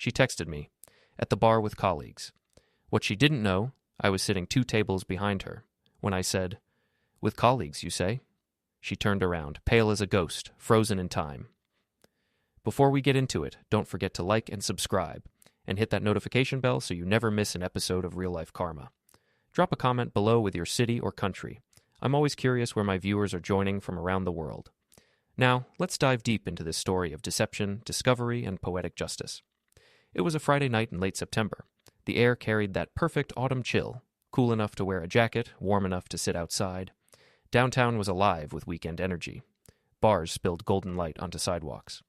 She texted me, "At the bar with colleagues." What she didn't know, I was sitting 2 tables behind her. When I said, "With colleagues, you say?" She turned around, pale as a ghost, frozen in time. Before we get into it, don't forget to like and subscribe, and hit that notification bell so you never miss an episode of Real Life Karma. Drop a comment below with your city or country. I'm always curious where my viewers are joining from around the world. Now, let's dive deep into this story of deception, discovery, and poetic justice. It was a Friday night in late September. The air carried that perfect autumn chill, cool enough to wear a jacket, warm enough to sit outside. Downtown was alive with weekend energy. Bars spilled golden light onto sidewalks.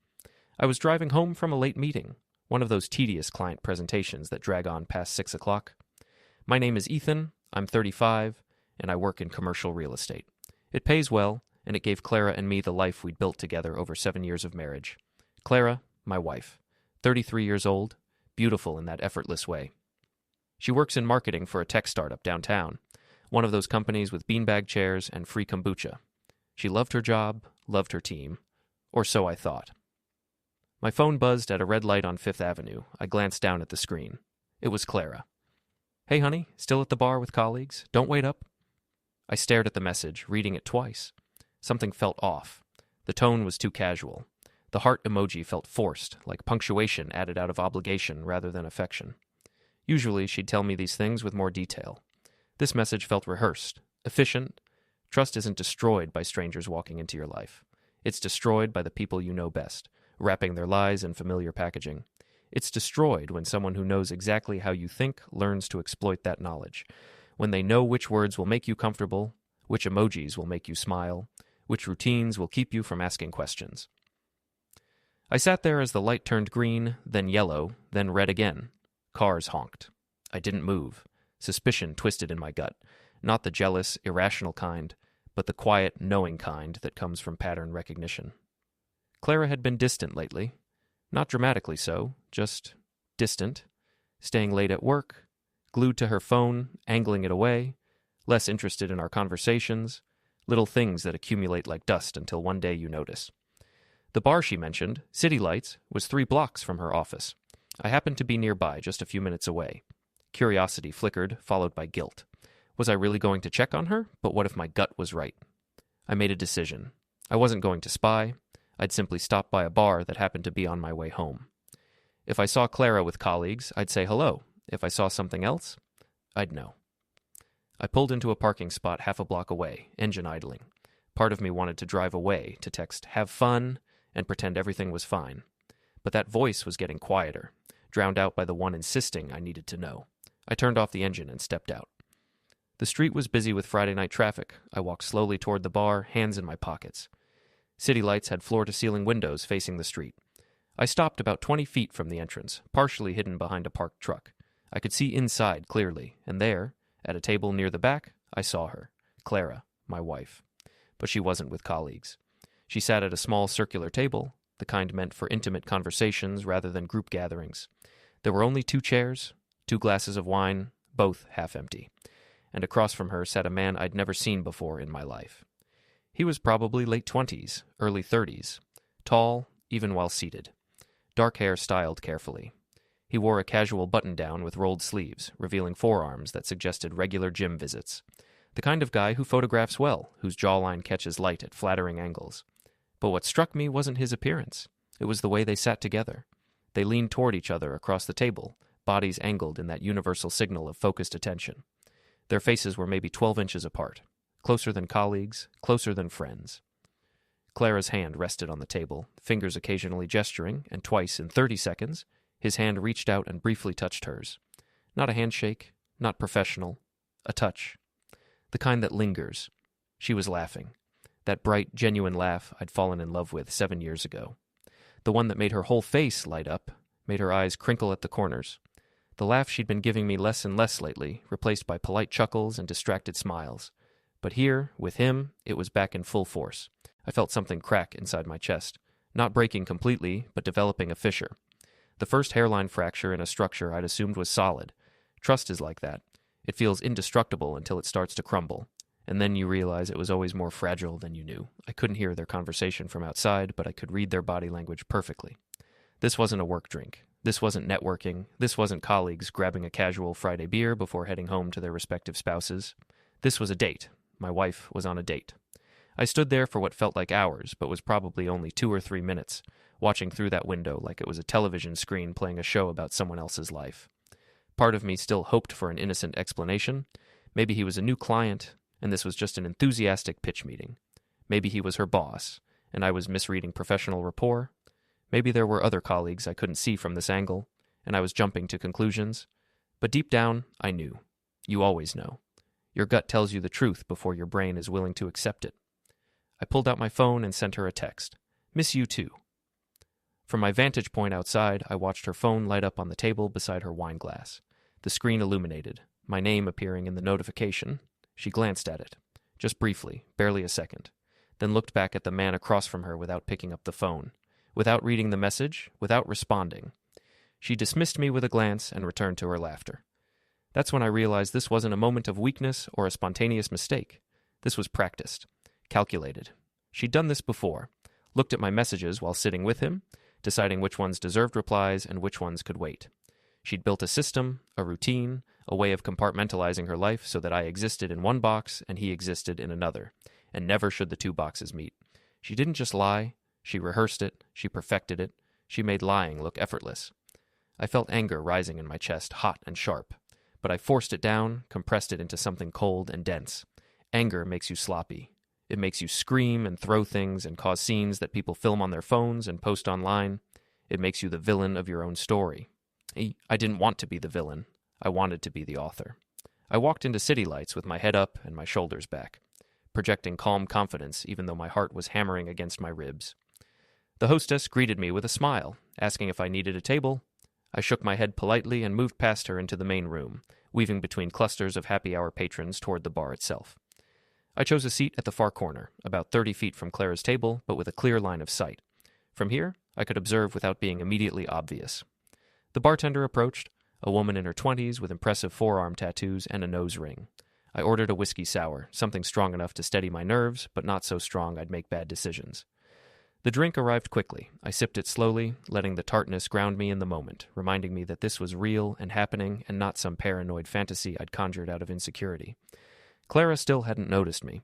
I was driving home from a late meeting, one of those tedious client presentations that drag on past 6 o'clock. My name is Ethan, I'm 35, and I work in commercial real estate. It pays well, and it gave Clara and me the life we'd built together over 7 years of marriage. Clara, my wife, 33 years old, beautiful in that effortless way. She works in marketing for a tech startup downtown, one of those companies with beanbag chairs and free kombucha. She loved her job, loved her team, or so I thought. My phone buzzed at a red light on Fifth Avenue. I glanced down at the screen. It was Clara. "Hey, honey, still at the bar with colleagues? Don't wait up." I stared at the message, reading it twice. Something felt off. The tone was too casual. The heart emoji felt forced, like punctuation added out of obligation rather than affection. Usually, she'd tell me these things with more detail. This message felt rehearsed, efficient. Trust isn't destroyed by strangers walking into your life. It's destroyed by the people you know best, wrapping their lies in familiar packaging. It's destroyed when someone who knows exactly how you think learns to exploit that knowledge, when they know which words will make you comfortable, which emojis will make you smile, which routines will keep you from asking questions. I sat there as the light turned green, then yellow, then red again. Cars honked. I didn't move. Suspicion twisted in my gut, not the jealous, irrational kind, but the quiet, knowing kind that comes from pattern recognition. Clara had been distant lately. Not dramatically so, just distant, staying late at work, glued to her phone, angling it away, less interested in our conversations, little things that accumulate like dust until one day you notice. The bar she mentioned, City Lights, was 3 blocks from her office. I happened to be nearby, just a few minutes away. Curiosity flickered, followed by guilt. Was I really going to check on her? But what if my gut was right? I made a decision. I wasn't going to spy. I'd simply stop by a bar that happened to be on my way home. If I saw Clara with colleagues, I'd say hello. If I saw something else, I'd know. I pulled into a parking spot half a block away, engine idling. Part of me wanted to drive away, to text, "Have fun," and pretend everything was fine. But that voice was getting quieter, drowned out by the one insisting I needed to know. I turned off the engine and stepped out. The street was busy with Friday night traffic. I walked slowly toward the bar, hands in my pockets. City Lights had floor-to-ceiling windows facing the street. I stopped about 20 feet from the entrance, partially hidden behind a parked truck. I could see inside clearly, and there, at a table near the back, I saw her, Clara, my wife. But she wasn't with colleagues. She sat at a small circular table, the kind meant for intimate conversations rather than group gatherings. There were only 2 chairs, 2 glasses of wine, both half empty. And across from her sat a man I'd never seen before in my life. He was probably late 20s, early 30s, tall, even while seated. Dark hair styled carefully. He wore a casual button-down with rolled sleeves, revealing forearms that suggested regular gym visits. The kind of guy who photographs well, whose jawline catches light at flattering angles. But what struck me wasn't his appearance. It was the way they sat together. They leaned toward each other across the table, bodies angled in that universal signal of focused attention. Their faces were maybe 12 inches apart, closer than colleagues, closer than friends. Clara's hand rested on the table, fingers occasionally gesturing, and twice in 30 seconds, his hand reached out and briefly touched hers. Not a handshake, not professional, a touch. The kind that lingers. She was laughing. That bright, genuine laugh I'd fallen in love with 7 years ago. The one that made her whole face light up, made her eyes crinkle at the corners. The laugh she'd been giving me less and less lately, replaced by polite chuckles and distracted smiles. But here, with him, it was back in full force. I felt something crack inside my chest. Not breaking completely, but developing a fissure. The first hairline fracture in a structure I'd assumed was solid. Trust is like that. It feels indestructible until it starts to crumble. And then you realize it was always more fragile than you knew. I couldn't hear their conversation from outside, but I could read their body language perfectly. This wasn't a work drink. This wasn't networking. This wasn't colleagues grabbing a casual Friday beer before heading home to their respective spouses. This was a date. My wife was on a date. I stood there for what felt like hours, but was probably only 2 or 3 minutes, watching through that window like it was a television screen playing a show about someone else's life. Part of me still hoped for an innocent explanation. Maybe he was a new client, and this was just an enthusiastic pitch meeting. Maybe he was her boss, and I was misreading professional rapport. Maybe there were other colleagues I couldn't see from this angle, and I was jumping to conclusions. But deep down, I knew. You always know. Your gut tells you the truth before your brain is willing to accept it. I pulled out my phone and sent her a text. Miss you too. From my vantage point outside, I watched her phone light up on the table beside her wine glass. The screen illuminated, my name appearing in the notification. She glanced at it, just briefly, barely a second, then looked back at the man across from her without picking up the phone, without reading the message, without responding. She dismissed me with a glance and returned to her laughter. That's when I realized this wasn't a moment of weakness or a spontaneous mistake. This was practiced, calculated. She'd done this before, looked at my messages while sitting with him, deciding which ones deserved replies and which ones could wait. She'd built a system, a routine, a way of compartmentalizing her life so that I existed in one box and he existed in another, and never should the two boxes meet. She didn't just lie, she rehearsed it, she perfected it, she made lying look effortless. I felt anger rising in my chest, hot and sharp, but I forced it down, compressed it into something cold and dense. Anger makes you sloppy. It makes you scream and throw things and cause scenes that people film on their phones and post online. It makes you the villain of your own story. I didn't want to be the villain. I wanted to be the author. I walked into City Lights with my head up and my shoulders back, projecting calm confidence even though my heart was hammering against my ribs. The hostess greeted me with a smile, asking if I needed a table. I shook my head politely and moved past her into the main room, weaving between clusters of happy hour patrons toward the bar itself. I chose a seat at the far corner, about 30 feet from Clara's table, but with a clear line of sight. From here, I could observe without being immediately obvious. The bartender approached, a woman in her 20s with impressive forearm tattoos and a nose ring. I ordered a whiskey sour, something strong enough to steady my nerves, but not so strong I'd make bad decisions. The drink arrived quickly. I sipped it slowly, letting the tartness ground me in the moment, reminding me that this was real and happening and not some paranoid fantasy I'd conjured out of insecurity. Clara still hadn't noticed me.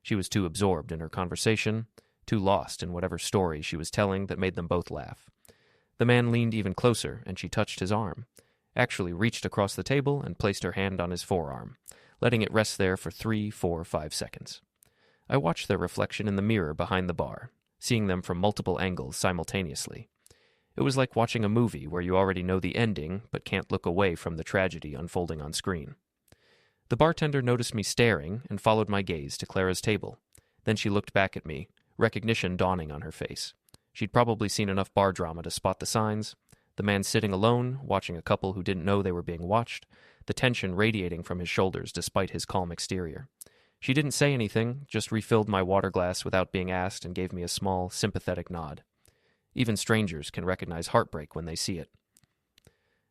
She was too absorbed in her conversation, too lost in whatever story she was telling that made them both laugh. The man leaned even closer, and she touched his arm, actually reached across the table and placed her hand on his forearm, letting it rest there for 3, 4, 5 seconds. I watched their reflection in the mirror behind the bar, seeing them from multiple angles simultaneously. It was like watching a movie where you already know the ending but can't look away from the tragedy unfolding on screen. The bartender noticed me staring and followed my gaze to Clara's table. Then she looked back at me, recognition dawning on her face. She'd probably seen enough bar drama to spot the signs. The man sitting alone, watching a couple who didn't know they were being watched, the tension radiating from his shoulders despite his calm exterior. She didn't say anything, just refilled my water glass without being asked and gave me a small, sympathetic nod. Even strangers can recognize heartbreak when they see it.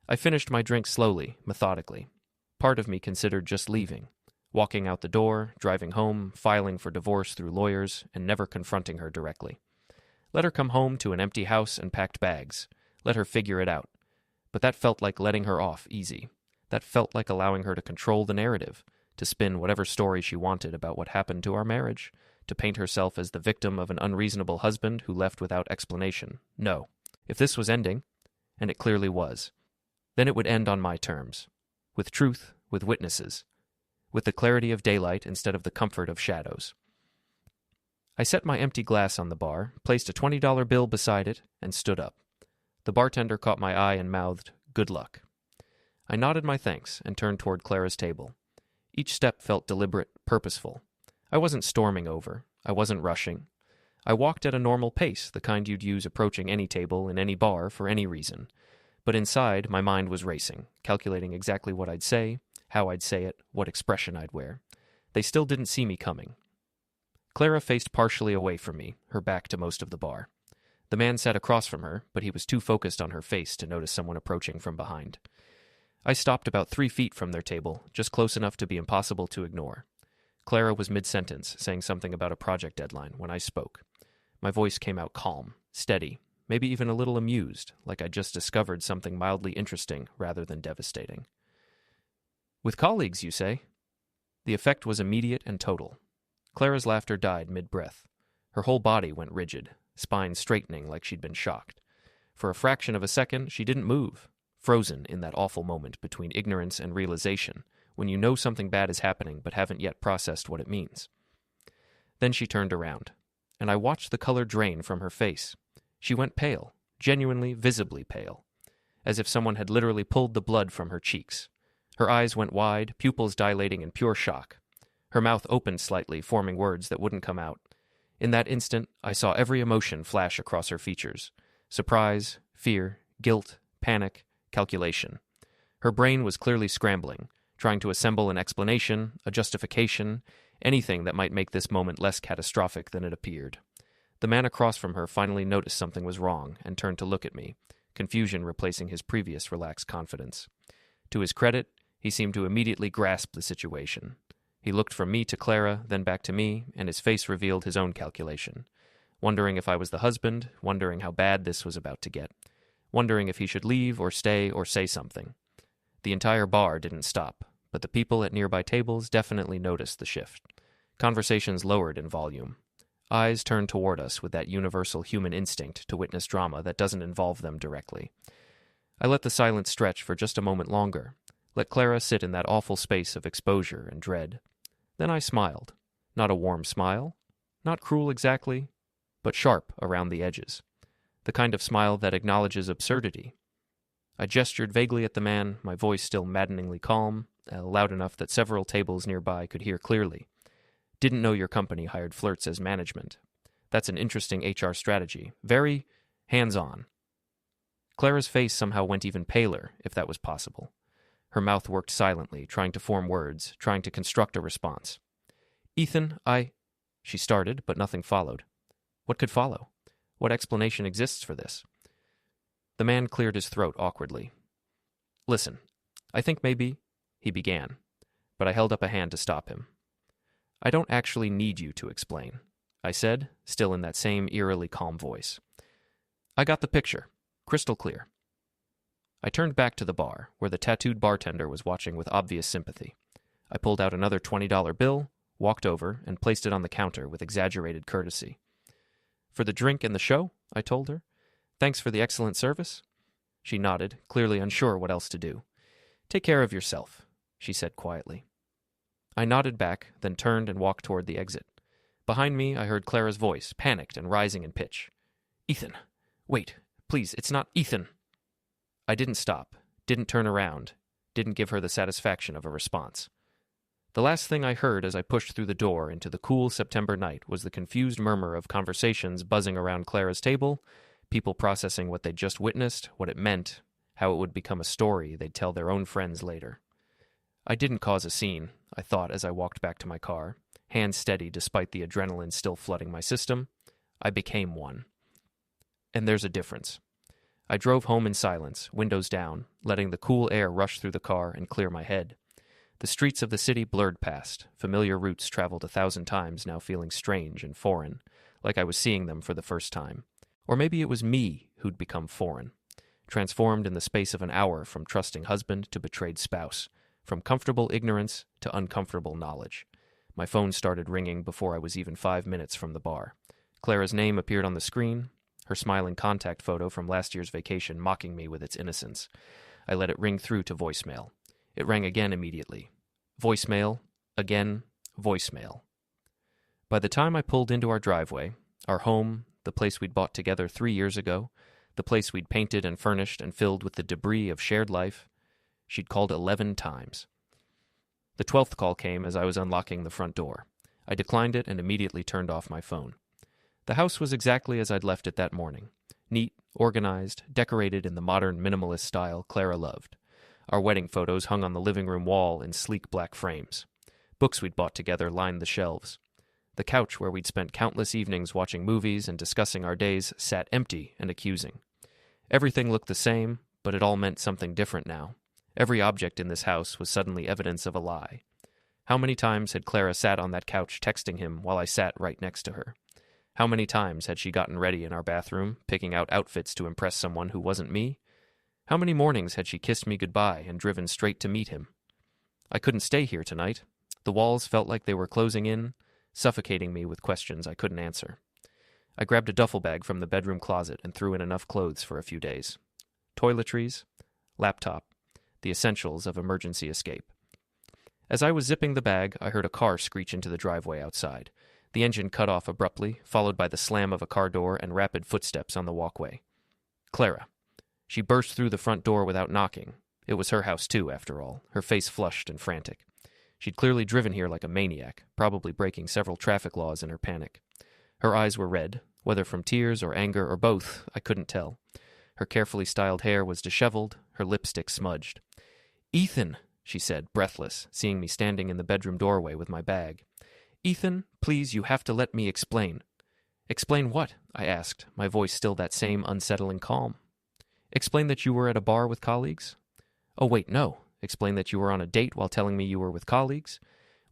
I finished my drink slowly, methodically. Part of me considered just leaving, walking out the door, driving home, filing for divorce through lawyers, and never confronting her directly. Let her come home to an empty house and packed bags. Let her figure it out. But that felt like letting her off easy. That felt like allowing her to control the narrative, to spin whatever story she wanted about what happened to our marriage, to paint herself as the victim of an unreasonable husband who left without explanation. No. If this was ending, and it clearly was, then it would end on my terms. With truth, with witnesses, with the clarity of daylight instead of the comfort of shadows. I set my empty glass on the bar, placed a $20 bill beside it, and stood up. The bartender caught my eye and mouthed, "Good luck." I nodded my thanks and turned toward Clara's table. Each step felt deliberate, purposeful. I wasn't storming over. I wasn't rushing. I walked at a normal pace, the kind you'd use approaching any table in any bar for any reason. But inside, my mind was racing, calculating exactly what I'd say, how I'd say it, what expression I'd wear. They still didn't see me coming. Clara faced partially away from me, her back to most of the bar. The man sat across from her, but he was too focused on her face to notice someone approaching from behind. I stopped about 3 feet from their table, just close enough to be impossible to ignore. Clara was mid-sentence, saying something about a project deadline when I spoke. My voice came out calm, steady, maybe even a little amused, like I'd just discovered something mildly interesting rather than devastating. With colleagues, you say? The effect was immediate and total. Clara's laughter died mid-breath. Her whole body went rigid, spine straightening like she'd been shocked. For a fraction of a second, she didn't move, frozen in that awful moment between ignorance and realization, when you know something bad is happening but haven't yet processed what it means. Then she turned around, and I watched the color drain from her face. She went pale, genuinely, visibly pale, as if someone had literally pulled the blood from her cheeks. Her eyes went wide, pupils dilating in pure shock. Her mouth opened slightly, forming words that wouldn't come out. In that instant, I saw every emotion flash across her features. Surprise, fear, guilt, panic, calculation. Her brain was clearly scrambling, trying to assemble an explanation, a justification, anything that might make this moment less catastrophic than it appeared. The man across from her finally noticed something was wrong and turned to look at me, confusion replacing his previous relaxed confidence. To his credit, he seemed to immediately grasp the situation. He looked from me to Clara, then back to me, and his face revealed his own calculation. Wondering if I was the husband, wondering how bad this was about to get, wondering if he should leave or stay or say something. The entire bar didn't stop, but the people at nearby tables definitely noticed the shift. Conversations lowered in volume. Eyes turned toward us with that universal human instinct to witness drama that doesn't involve them directly. I let the silence stretch for just a moment longer, let Clara sit in that awful space of exposure and dread. Then I smiled. Not a warm smile, not cruel exactly, but sharp around the edges. The kind of smile that acknowledges absurdity. I gestured vaguely at the man, my voice still maddeningly calm, loud enough that several tables nearby could hear clearly. Didn't know your company hired flirts as management. That's an interesting HR strategy. Very hands-on. Clara's face somehow went even paler, if that was possible. Her mouth worked silently, trying to form words, trying to construct a response. Ethan, She started, but nothing followed. What could follow? What explanation exists for this? The man cleared his throat awkwardly. Listen, I think maybe, he began, but I held up a hand to stop him. I don't actually need you to explain, I said, still in that same eerily calm voice. I got the picture, crystal clear. I turned back to the bar, where the tattooed bartender was watching with obvious sympathy. I pulled out another $20 bill, walked over, and placed it on the counter with exaggerated courtesy. For the drink and the show, I told her. Thanks for the excellent service. She nodded, clearly unsure what else to do. Take care of yourself, she said quietly. I nodded back, then turned and walked toward the exit. Behind me, I heard Clara's voice, panicked and rising in pitch. Ethan, wait, please, it's not Ethan. I didn't stop, didn't turn around, didn't give her the satisfaction of a response. The last thing I heard as I pushed through the door into the cool September night was the confused murmur of conversations buzzing around Clara's table, people processing what they'd just witnessed, what it meant, how it would become a story they'd tell their own friends later. I didn't cause a scene, I thought as I walked back to my car, hands steady despite the adrenaline still flooding my system. I became one. And there's a difference. I drove home in silence, windows down, letting the cool air rush through the car and clear my head. The streets of the city blurred past, familiar routes traveled 1,000 times now feeling strange and foreign, like I was seeing them for the first time. Or maybe it was me who'd become foreign, transformed in the space of an hour from trusting husband to betrayed spouse, from comfortable ignorance to uncomfortable knowledge. My phone started ringing before I was even 5 minutes from the bar. Clara's name appeared on the screen, her smiling contact photo from last year's vacation mocking me with its innocence. I let it ring through to voicemail. It rang again immediately. Voicemail, again, voicemail. By the time I pulled into our driveway, our home, the place we'd bought together 3 years ago, the place we'd painted and furnished and filled with the debris of shared life, she'd called 11 times. The 12th call came as I was unlocking the front door. I declined it and immediately turned off my phone. The house was exactly as I'd left it that morning. Neat, organized, decorated in the modern minimalist style Clara loved. Our wedding photos hung on the living room wall in sleek black frames. Books we'd bought together lined the shelves. The couch where we'd spent countless evenings watching movies and discussing our days sat empty and accusing. Everything looked the same, but it all meant something different now. Every object in this house was suddenly evidence of a lie. How many times had Clara sat on that couch texting him while I sat right next to her? How many times had she gotten ready in our bathroom, picking out outfits to impress someone who wasn't me? How many mornings had she kissed me goodbye and driven straight to meet him? I couldn't stay here tonight. The walls felt like they were closing in, suffocating me with questions I couldn't answer. I grabbed a duffel bag from the bedroom closet and threw in enough clothes for a few days. Toiletries, laptop, the essentials of emergency escape. As I was zipping the bag, I heard a car screech into the driveway outside. The engine cut off abruptly, followed by the slam of a car door and rapid footsteps on the walkway. Clara. She burst through the front door without knocking. It was her house too, after all, her face flushed and frantic. She'd clearly driven here like a maniac, probably breaking several traffic laws in her panic. Her eyes were red, whether from tears or anger or both, I couldn't tell. Her carefully styled hair was disheveled, her lipstick smudged. "Ethan," she said, breathless, seeing me standing in the bedroom doorway with my bag. "Ethan, please, you have to let me explain." "Explain what?" I asked, my voice still that same unsettling calm. "Explain that you were at a bar with colleagues?" "Oh, wait, no. Explain that you were on a date while telling me you were with colleagues?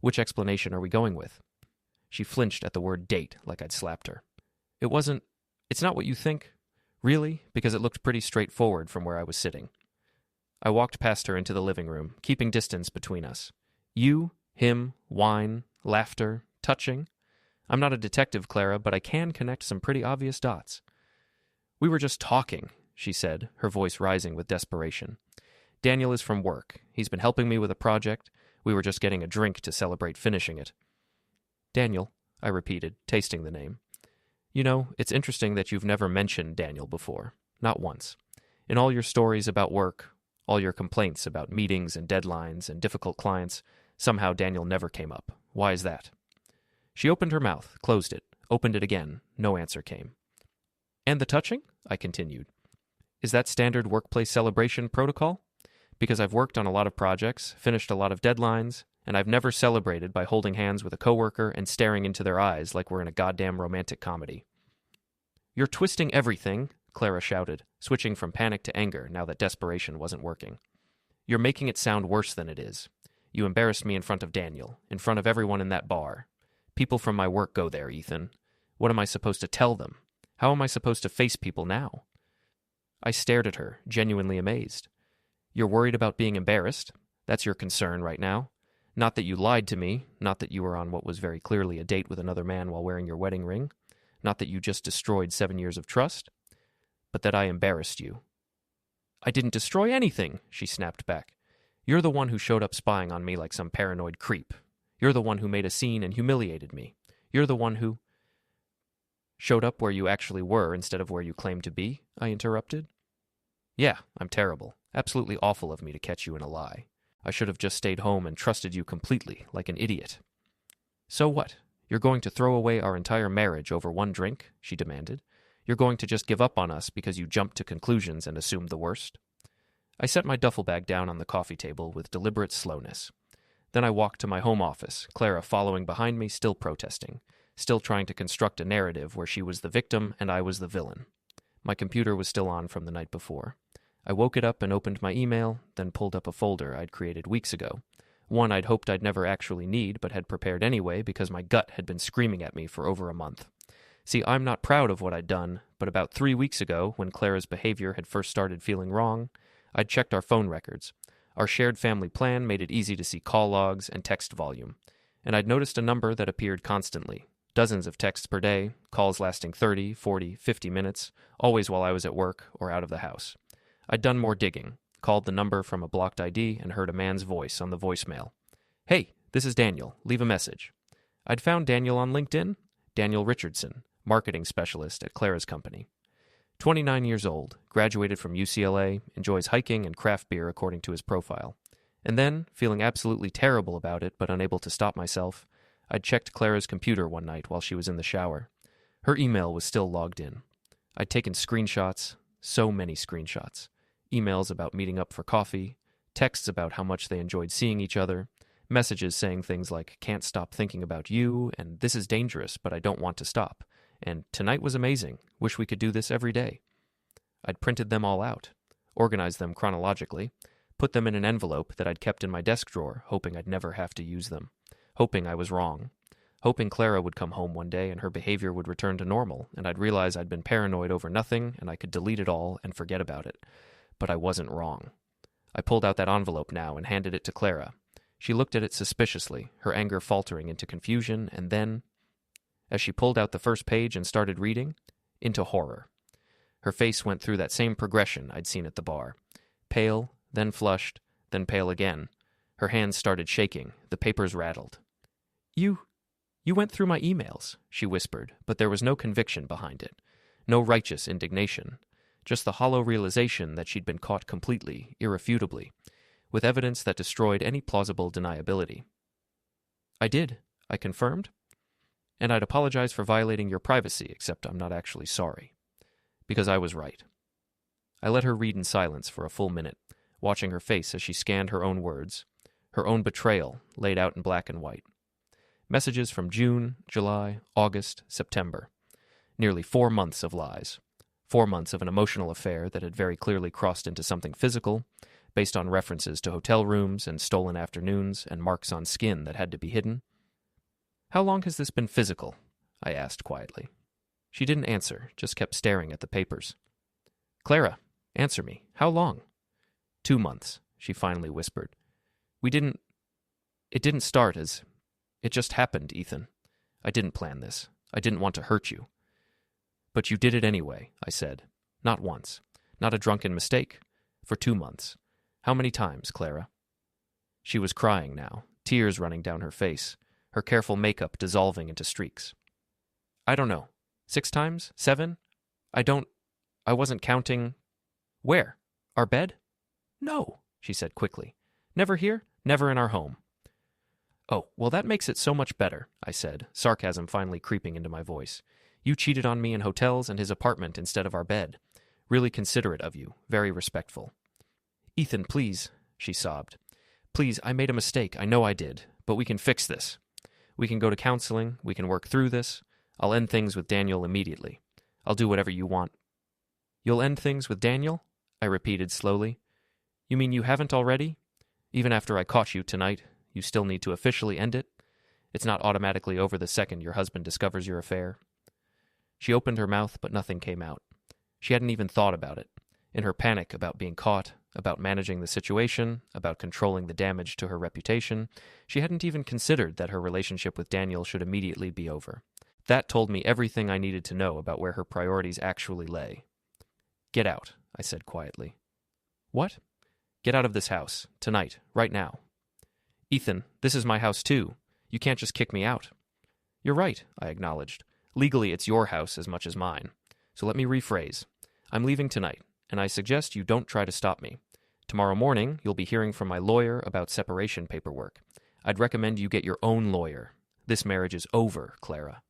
Which explanation are we going with?" She flinched at the word date, like I'd slapped her. It's not what you think. Really? Because it looked pretty straightforward from where I was sitting. I walked past her into the living room, keeping distance between us. You, him, wine, laughter, touching. I'm not a detective, Clara, but I can connect some pretty obvious dots. "We were just talking," she said, her voice rising with desperation. "Daniel is from work. He's been helping me with a project. We were just getting a drink to celebrate finishing it." "Daniel," I repeated, tasting the name. "You know, it's interesting that you've never mentioned Daniel before. Not once. In all your stories about work, all your complaints about meetings and deadlines and difficult clients, somehow Daniel never came up. Why is that?" She opened her mouth, closed it, opened it again. No answer came. "And the touching?" I continued. "Is that standard workplace celebration protocol? Because I've worked on a lot of projects, finished a lot of deadlines, and I've never celebrated by holding hands with a coworker and staring into their eyes like we're in a goddamn romantic comedy." "You're twisting everything," Clara shouted, switching from panic to anger now that desperation wasn't working. "You're making it sound worse than it is. You embarrassed me in front of Daniel, in front of everyone in that bar. People from my work go there, Ethan. What am I supposed to tell them? How am I supposed to face people now?" I stared at her, genuinely amazed. "You're worried about being embarrassed? That's your concern right now? Not that you lied to me, not that you were on what was very clearly a date with another man while wearing your wedding ring, not that you just destroyed 7 years of trust, but that I embarrassed you." "I didn't destroy anything," she snapped back. "You're the one who showed up spying on me like some paranoid creep. You're the one who made a scene and humiliated me. You're the one who—" "Showed up where you actually were instead of where you claimed to be?" I interrupted. "Yeah, I'm terrible. Absolutely awful of me to catch you in a lie. I should have just stayed home and trusted you completely, like an idiot." "So what? You're going to throw away our entire marriage over one drink?" she demanded. "You're going to just give up on us because you jumped to conclusions and assumed the worst?" I set my duffel bag down on the coffee table with deliberate slowness. Then I walked to my home office, Clara following behind me, still protesting, still trying to construct a narrative where she was the victim and I was the villain. My computer was still on from the night before. I woke it up and opened my email, then pulled up a folder I'd created weeks ago, one I'd hoped I'd never actually need but had prepared anyway because my gut had been screaming at me for over a month. See, I'm not proud of what I'd done, but about 3 weeks ago, when Clara's behavior had first started feeling wrong, I'd checked our phone records. Our shared family plan made it easy to see call logs and text volume, and I'd noticed a number that appeared constantly. Dozens of texts per day, calls lasting 30, 40, 50 minutes, always while I was at work or out of the house. I'd done more digging, called the number from a blocked ID, and heard a man's voice on the voicemail. "Hey, this is Daniel. Leave a message." I'd found Daniel on LinkedIn. Daniel Richardson, marketing specialist at Clara's company. 29 years old, graduated from UCLA, enjoys hiking and craft beer according to his profile. And then, feeling absolutely terrible about it but unable to stop myself, I'd checked Clara's computer one night while she was in the shower. Her email was still logged in. I'd taken screenshots, so many screenshots. Emails about meeting up for coffee, texts about how much they enjoyed seeing each other, messages saying things like, "Can't stop thinking about you," and "This is dangerous, but I don't want to stop," and "Tonight was amazing, wish we could do this every day." I'd printed them all out, organized them chronologically, put them in an envelope that I'd kept in my desk drawer, hoping I'd never have to use them, hoping I was wrong, hoping Clara would come home one day and her behavior would return to normal, and I'd realize I'd been paranoid over nothing and I could delete it all and forget about it. But I wasn't wrong. I pulled out that envelope now and handed it to Clara. She looked at it suspiciously, her anger faltering into confusion, and then, as she pulled out the first page and started reading, into horror. Her face went through that same progression I'd seen at the bar. Pale, then flushed, then pale again. Her hands started shaking. The papers rattled. You went through my emails, she whispered, but there was no conviction behind it. No righteous indignation. Just the hollow realization that she'd been caught completely, irrefutably, with evidence that destroyed any plausible deniability. I did, I confirmed. And I'd apologize for violating your privacy, except I'm not actually sorry. Because I was right. I let her read in silence for a full minute, watching her face as she scanned her own words, her own betrayal laid out in black and white. Messages from June, July, August, September. Nearly 4 months of lies. 4 months of an emotional affair that had very clearly crossed into something physical, based on references to hotel rooms and stolen afternoons and marks on skin that had to be hidden. How long has this been physical? I asked quietly. She didn't answer, just kept staring at the papers. Clara, answer me. How long? 2 months, she finally whispered. It didn't start as... It just happened, Ethan. I didn't plan this. I didn't want to hurt you. But you did it anyway, I said. Not once. Not a drunken mistake. For 2 months. How many times, Clara? She was crying now, tears running down her face, her careful makeup dissolving into streaks. I don't know. 6 times? 7? I wasn't counting. Where? Our bed? No, she said quickly. Never here? Never in our home. Oh, well, that makes it so much better, I said, sarcasm finally creeping into my voice. You cheated on me in hotels and his apartment instead of our bed. Really considerate of you, very respectful. Ethan, please, she sobbed. Please, I made a mistake, I know I did, but we can fix this. We can go to counseling, we can work through this. I'll end things with Daniel immediately. I'll do whatever you want. You'll end things with Daniel? I repeated slowly. You mean you haven't already? Even after I caught you tonight, you still need to officially end it? It's not automatically over the second your husband discovers your affair. She opened her mouth, but nothing came out. She hadn't even thought about it. In her panic about being caught, about managing the situation, about controlling the damage to her reputation, she hadn't even considered that her relationship with Daniel should immediately be over. That told me everything I needed to know about where her priorities actually lay. Get out, I said quietly. What? Get out of this house, tonight, right now. Ethan, this is my house too. You can't just kick me out. You're right, I acknowledged. Legally, it's your house as much as mine. So let me rephrase. I'm leaving tonight, and I suggest you don't try to stop me. Tomorrow morning, you'll be hearing from my lawyer about separation paperwork. I'd recommend you get your own lawyer. This marriage is over, Clara.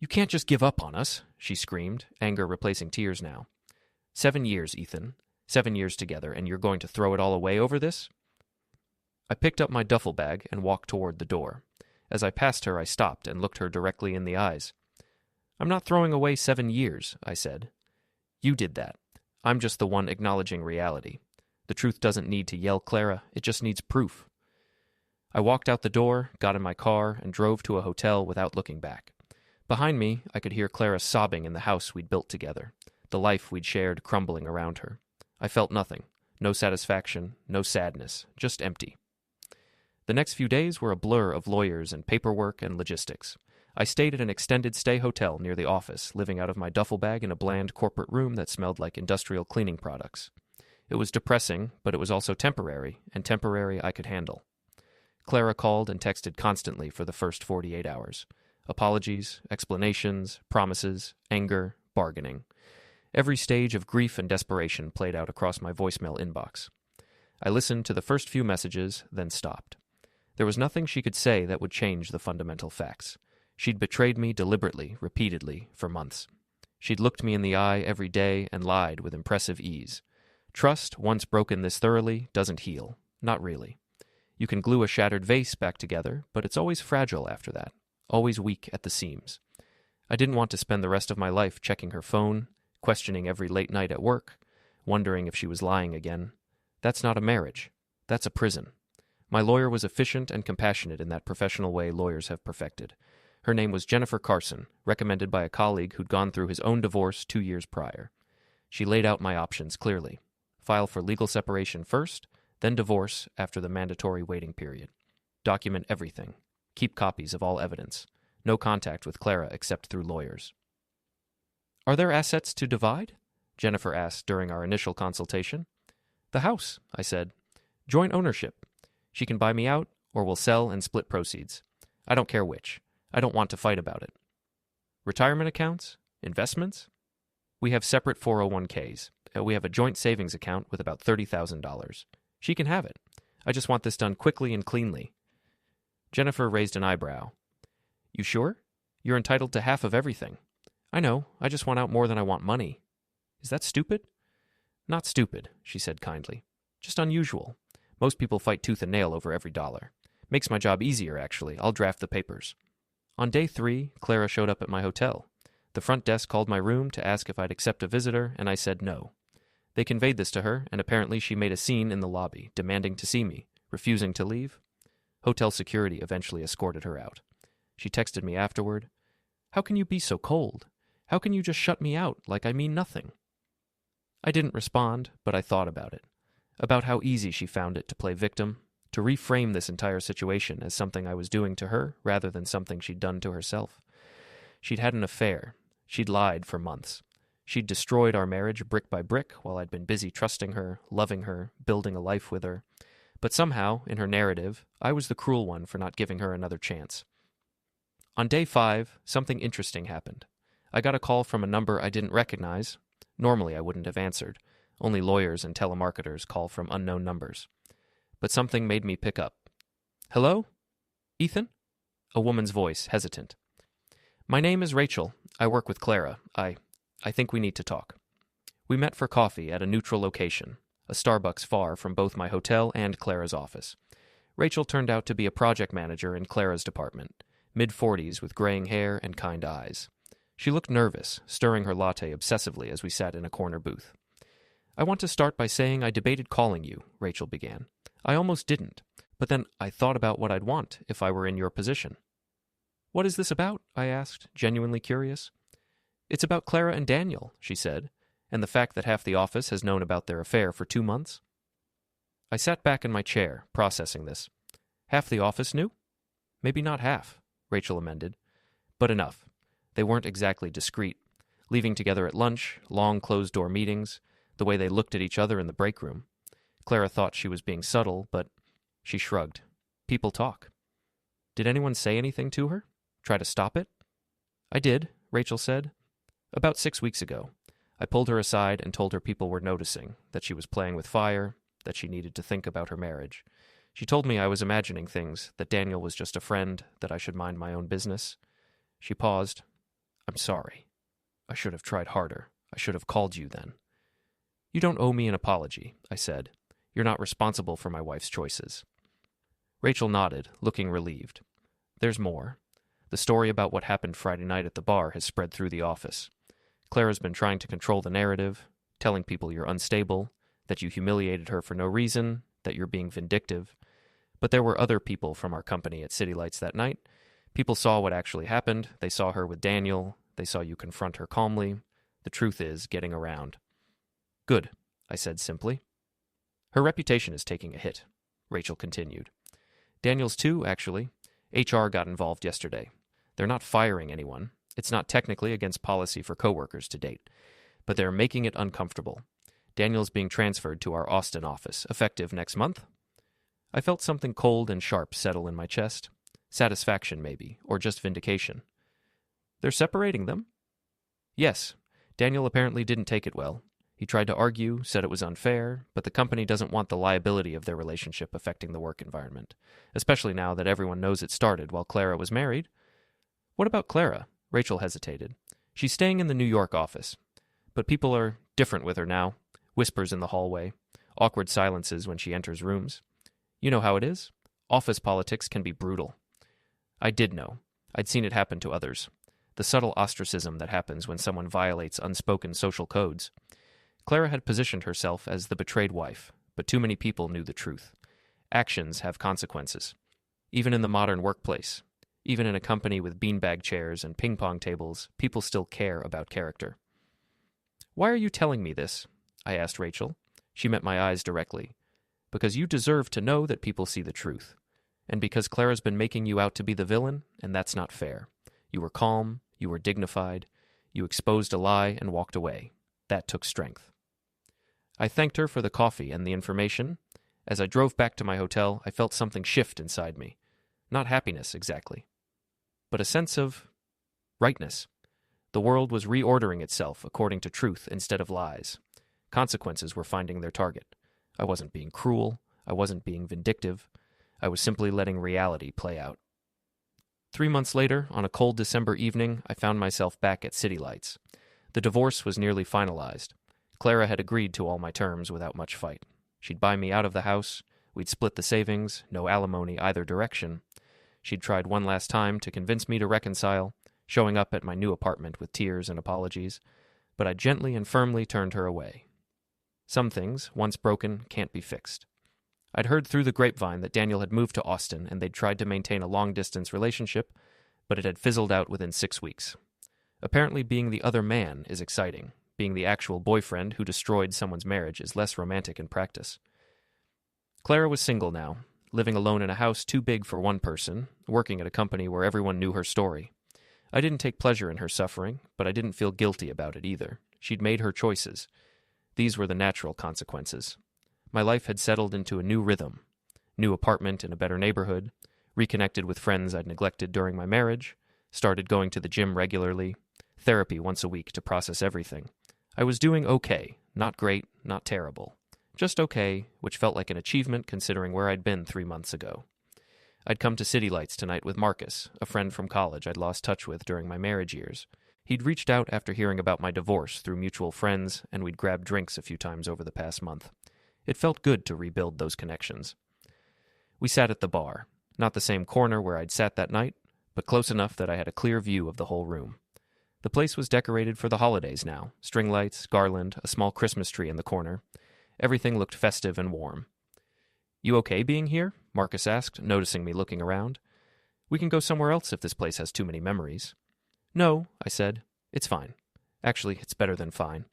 You can't just give up on us, she screamed, anger replacing tears now. 7 years, Ethan. 7 years together, and you're going to throw it all away over this? I picked up my duffel bag and walked toward the door. As I passed her, I stopped and looked her directly in the eyes. I'm not throwing away 7 years, I said. You did that. I'm just the one acknowledging reality. The truth doesn't need to yell, Clara. It just needs proof. I walked out the door, got in my car, and drove to a hotel without looking back. Behind me, I could hear Clara sobbing in the house we'd built together, the life we'd shared crumbling around her. I felt nothing. No satisfaction, no sadness, just empty. The next few days were a blur of lawyers and paperwork and logistics. I stayed at an extended stay hotel near the office, living out of my duffel bag in a bland corporate room that smelled like industrial cleaning products. It was depressing, but it was also temporary, and temporary I could handle. Clara called and texted constantly for the first 48 hours. Apologies, explanations, promises, anger, bargaining. Every stage of grief and desperation played out across my voicemail inbox. I listened to the first few messages, then stopped. There was nothing she could say that would change the fundamental facts. She'd betrayed me deliberately, repeatedly, for months. She'd looked me in the eye every day and lied with impressive ease. Trust, once broken this thoroughly, doesn't heal. Not really. You can glue a shattered vase back together, but it's always fragile after that, always weak at the seams. I didn't want to spend the rest of my life checking her phone, questioning every late night at work, wondering if she was lying again. That's not a marriage. That's a prison. My lawyer was efficient and compassionate in that professional way lawyers have perfected. Her name was Jennifer Carson, recommended by a colleague who'd gone through his own divorce 2 years prior. She laid out my options clearly. File for legal separation first, then divorce after the mandatory waiting period. Document everything. Keep copies of all evidence. No contact with Clara except through lawyers. Are there assets to divide? Jennifer asked during our initial consultation. The house, I said. Joint ownership. She can buy me out, or we'll sell and split proceeds. I don't care which. I don't want to fight about it. Retirement accounts? Investments? We have separate 401ks. We have a joint savings account with about $30,000. She can have it. I just want this done quickly and cleanly. Jennifer raised an eyebrow. You sure? You're entitled to half of everything. I know. I just want out more than I want money. Is that stupid? Not stupid, she said kindly. Just unusual. Most people fight tooth and nail over every dollar. Makes my job easier, actually. I'll draft the papers. On day 3, Clara showed up at my hotel. The front desk called my room to ask if I'd accept a visitor, and I said no. They conveyed this to her, and apparently she made a scene in the lobby, demanding to see me, refusing to leave. Hotel security eventually escorted her out. She texted me afterward. How can you be so cold? How can you just shut me out like I mean nothing? I didn't respond, but I thought about it. About how easy she found it to play victim, to reframe this entire situation as something I was doing to her rather than something she'd done to herself. She'd had an affair. She'd lied for months. She'd destroyed our marriage brick by brick while I'd been busy trusting her, loving her, building a life with her. But somehow, in her narrative, I was the cruel one for not giving her another chance. On day 5, something interesting happened. I got a call from a number I didn't recognize. Normally I wouldn't have answered. Only lawyers and telemarketers call from unknown numbers. But something made me pick up. Hello? Ethan? A woman's voice, hesitant. My name is Rachel. I work with Clara. I think we need to talk. We met for coffee at a neutral location, a Starbucks far from both my hotel and Clara's office. Rachel turned out to be a project manager in Clara's department, mid-40s with graying hair and kind eyes. She looked nervous, stirring her latte obsessively as we sat in a corner booth. I want to start by saying I debated calling you, Rachel began. I almost didn't, but then I thought about what I'd want if I were in your position. What is this about? I asked, genuinely curious. It's about Clara and Daniel, she said, and the fact that half the office has known about their affair for 2 months. I sat back in my chair, processing this. Half the office knew? Maybe not half, Rachel amended, but enough. They weren't exactly discreet, leaving together at lunch, long closed-door meetings, the way they looked at each other in the break room. Clara thought she was being subtle, but she shrugged. People talk. Did anyone say anything to her? Try to stop it? I did, Rachel said. About 6 weeks ago. I pulled her aside and told her people were noticing, that she was playing with fire, that she needed to think about her marriage. She told me I was imagining things, that Daniel was just a friend, that I should mind my own business. She paused. I'm sorry. I should have tried harder. I should have called you then. You don't owe me an apology, I said. You're not responsible for my wife's choices. Rachel nodded, looking relieved. There's more. The story about what happened Friday night at the bar has spread through the office. Clara's been trying to control the narrative, telling people you're unstable, that you humiliated her for no reason, that you're being vindictive. But there were other people from our company at City Lights that night. People saw what actually happened. They saw her with Daniel. They saw you confront her calmly. The truth is getting around. Good, I said simply. Her reputation is taking a hit, Rachel continued. Daniel's too, actually. HR got involved yesterday. They're not firing anyone. It's not technically against policy for coworkers to date, but they're making it uncomfortable. Daniel's being transferred to our Austin office, effective next month. I felt something cold and sharp settle in my chest. Satisfaction, maybe, or just vindication. They're separating them? Yes. Daniel apparently didn't take it well. He tried to argue, said it was unfair, but the company doesn't want the liability of their relationship affecting the work environment, especially now that everyone knows it started while Clara was married. What about Clara? Rachel hesitated. She's staying in the New York office, but people are different with her now. Whispers in the hallway, awkward silences when she enters rooms. You know how it is. Office politics can be brutal. I did know. I'd seen it happen to others. The subtle ostracism that happens when someone violates unspoken social codes. Clara had positioned herself as the betrayed wife, but too many people knew the truth. Actions have consequences. Even in the modern workplace, even in a company with beanbag chairs and ping-pong tables, people still care about character. "Why are you telling me this?" I asked Rachel. She met my eyes directly. "Because you deserve to know that people see the truth. And because Clara's been making you out to be the villain, and that's not fair. You were calm, you were dignified, you exposed a lie and walked away. That took strength." I thanked her for the coffee and the information. As I drove back to my hotel, I felt something shift inside me. Not happiness, exactly, but a sense of rightness. The world was reordering itself according to truth instead of lies. Consequences were finding their target. I wasn't being cruel. I wasn't being vindictive. I was simply letting reality play out. 3 months later, on a cold December evening, I found myself back at City Lights. The divorce was nearly finalized. Clara had agreed to all my terms without much fight. She'd buy me out of the house. We'd split the savings, no alimony either direction. She'd tried one last time to convince me to reconcile, showing up at my new apartment with tears and apologies, but I gently and firmly turned her away. Some things, once broken, can't be fixed. I'd heard through the grapevine that Daniel had moved to Austin and they'd tried to maintain a long-distance relationship, but it had fizzled out within 6 weeks. Apparently being the other man is exciting. Being the actual boyfriend who destroyed someone's marriage is less romantic in practice. Clara was single now, living alone in a house too big for one person, working at a company where everyone knew her story. I didn't take pleasure in her suffering, but I didn't feel guilty about it either. She'd made her choices. These were the natural consequences. My life had settled into a new rhythm. New apartment in a better neighborhood, reconnected with friends I'd neglected during my marriage, started going to the gym regularly, therapy once a week to process everything. I was doing okay, not great, not terrible. Just okay, which felt like an achievement considering where I'd been 3 months ago. I'd come to City Lights tonight with Marcus, a friend from college I'd lost touch with during my marriage years. He'd reached out after hearing about my divorce through mutual friends, and we'd grabbed drinks a few times over the past month. It felt good to rebuild those connections. We sat at the bar, not the same corner where I'd sat that night, but close enough that I had a clear view of the whole room. The place was decorated for the holidays now, string lights, garland, a small Christmas tree in the corner. Everything looked festive and warm. "You okay being here?" Marcus asked, noticing me looking around. "We can go somewhere else if this place has too many memories." "No," I said. "It's fine. Actually, it's better than fine."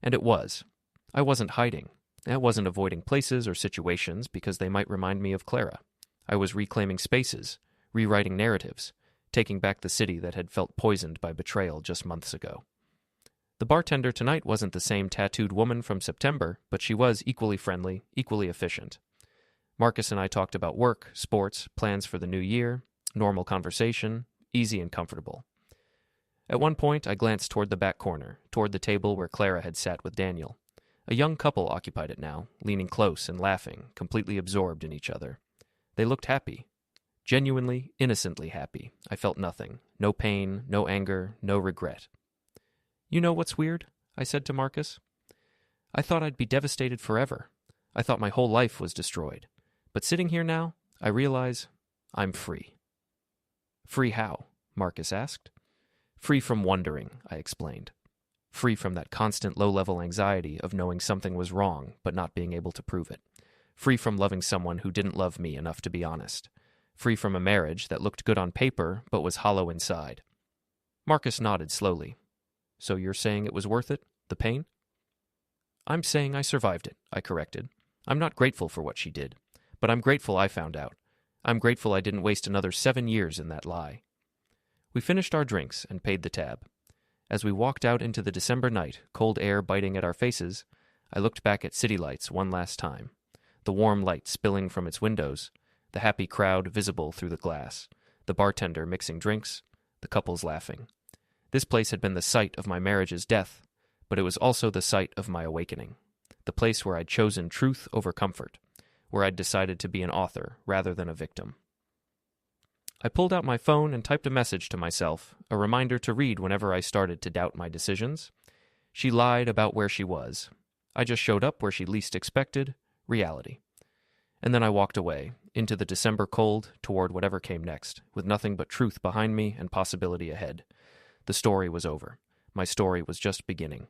And it was. I wasn't hiding. I wasn't avoiding places or situations because they might remind me of Clara. I was reclaiming spaces, rewriting narratives, taking back the city that had felt poisoned by betrayal just months ago. The bartender tonight wasn't the same tattooed woman from September, but she was equally friendly, equally efficient. Marcus and I talked about work, sports, plans for the new year, normal conversation, easy and comfortable. At one point, I glanced toward the back corner, toward the table where Clara had sat with Daniel. A young couple occupied it now, leaning close and laughing, completely absorbed in each other. They looked happy. Genuinely, innocently happy. I felt nothing. No pain, no anger, no regret. "You know what's weird?" I said to Marcus. "I thought I'd be devastated forever. I thought my whole life was destroyed. But sitting here now, I realize I'm free." "Free how?" Marcus asked. "Free from wondering," I explained. Free from that constant low-level anxiety of knowing something was wrong but not being able to prove it. Free from loving someone who didn't love me enough to be honest. Free from a marriage that looked good on paper but was hollow inside. Marcus nodded slowly. "So you're saying it was worth it? The pain?" "I'm saying I survived it," I corrected. "I'm not grateful for what she did, but I'm grateful I found out. I'm grateful I didn't waste another 7 years in that lie." We finished our drinks and paid the tab. As we walked out into the December night, cold air biting at our faces, I looked back at City Lights one last time. The warm light spilling from its windows, the happy crowd visible through the glass, the bartender mixing drinks, the couples laughing. This place had been the site of my marriage's death, but it was also the site of my awakening. The place where I'd chosen truth over comfort, where I'd decided to be an author rather than a victim. I pulled out my phone and typed a message to myself, a reminder to read whenever I started to doubt my decisions. She lied about where she was. I just showed up where she least expected, reality. And then I walked away, into the December cold, toward whatever came next, with nothing but truth behind me and possibility ahead. The story was over. My story was just beginning.